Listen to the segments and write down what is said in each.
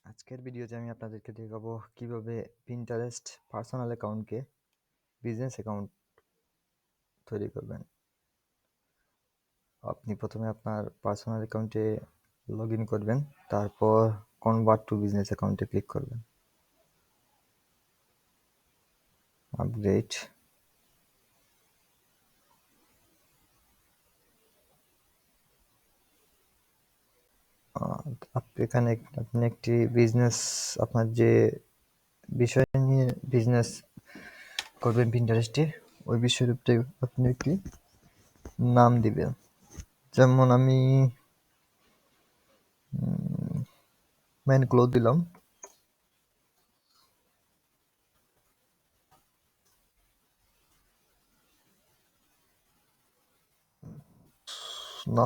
আজকের ভিডিওতে আমি আপনাদেরকে দেখাবো কিভাবে পিন্টারেস্ট পার্সোনাল অ্যাকাউন্টকে বিজনেস অ্যাকাউন্ট তৈরি করবেন। আপনি প্রথমে আপনার পার্সোনাল অ্যাকাউন্টে লগ ইন করবেন, তারপর কনভার্ট টু বিজনেস অ্যাকাউন্টে ক্লিক করবেন। আপডেট, এখানে আপনি একটি বিজনেস, আপনার যে বিষয় নিয়ে বিজনেস করবেন পিন্টারেস্টে ওই বিষয়ের উপরে আপনি একটি নাম দিবেন। যেমন আমি মেন ক্লোথ দিলাম। না,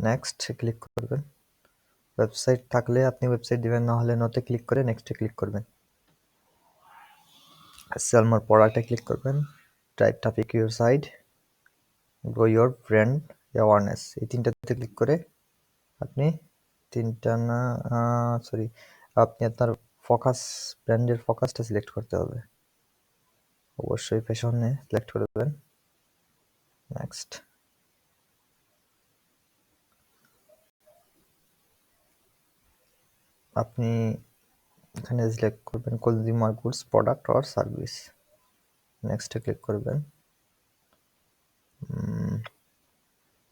নেক্সট ক্লিক করবেন। ওয়েবসাইট থাকলে আপনি ওয়েবসাইট দিবেন, না হলে নতে ক্লিক করে নেক্সটে ক্লিক করবেন। সেল মোর প্রোডাক্টে ক্লিক করবেন। Drive traffic your site, grow your brand awareness, এই তিনটাতে ক্লিক করে আপনি তিনটা না সরি আপনি আপনার ফোকাস, ব্র্যান্ডের ফোকাসটা সিলেক্ট করতে হবে। অবশ্যই ফ্যাশনে সিলেক্ট করবেন। নেক্সট, আপনি এখানে সিলেক্ট করবেন consumer goods, product or service. নেক্সটে ক্লিক করবেন।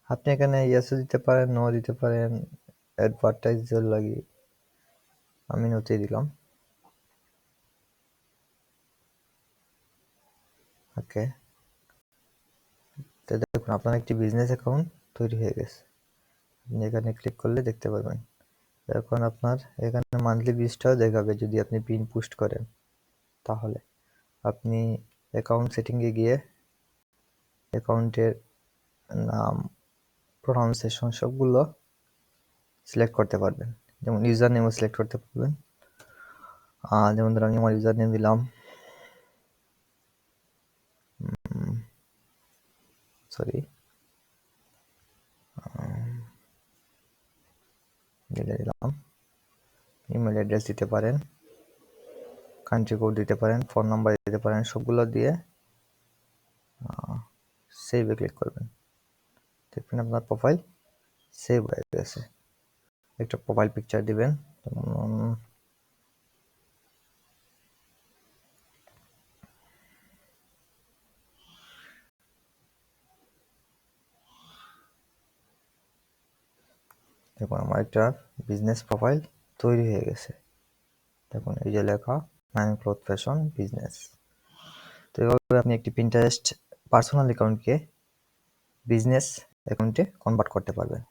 আপনি এখানে ইয়েসও দিতে পারেন, নো দিতে পারেন। অ্যাডভার্টাইজার লাগি আমি নোতে দিলাম। ওকে, তো দেখুন আপনার একটি বিজনেস অ্যাকাউন্ট তৈরি হয়ে গেছে। আপনি এখানে ক্লিক করলে দেখতে পারবেন। এখন আপনার এখানে মান্থলি ভিজিটটাও দেখাবে যদি আপনি পিন পোস্ট করেন। তাহলে আপনি অ্যাকাউন্ট সেটিংয়ে গিয়ে অ্যাকাউন্টের নাম, প্রোনাউন্সিয়েশন সবগুলো সিলেক্ট করতে পারবেন। যেমন ইউজার নেমও সিলেক্ট করতে পারবেন। যেমন ধরুন আমি আমার ইউজার নেম দিলাম, সরি দিলাম। ইমেল অ্যাড্রেস দিতে পারেন, কান্ট্রি কোড দিতে পারেন, ফোন নাম্বার দিতে পারেন, সবগুলো দিয়ে সেভে ক্লিক করবেন। দেখবেন আপনার প্রোফাইল সেভ হয়ে গেছে। একটা প্রোফাইল পিকচার দিবেন, দেখুন আমার একটা বিজনেস প্রোফাইল তৈরি হয়ে গেছে। দেখুন এই যে লেখা ম্যান ক্লথ ফ্যাশন বিজনেস। তো এইভাবে আপনি একটি পিন্টারেস্ট পার্সোনাল অ্যাকাউন্টকে বিজনেস অ্যাকাউন্টে কনভার্ট করতে পারবেন।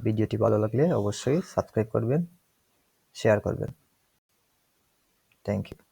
ভিডিওটি ভালো লাগলে অবশ্যই সাবস্ক্রাইব করবেন, শেয়ার করবেন। Thank you.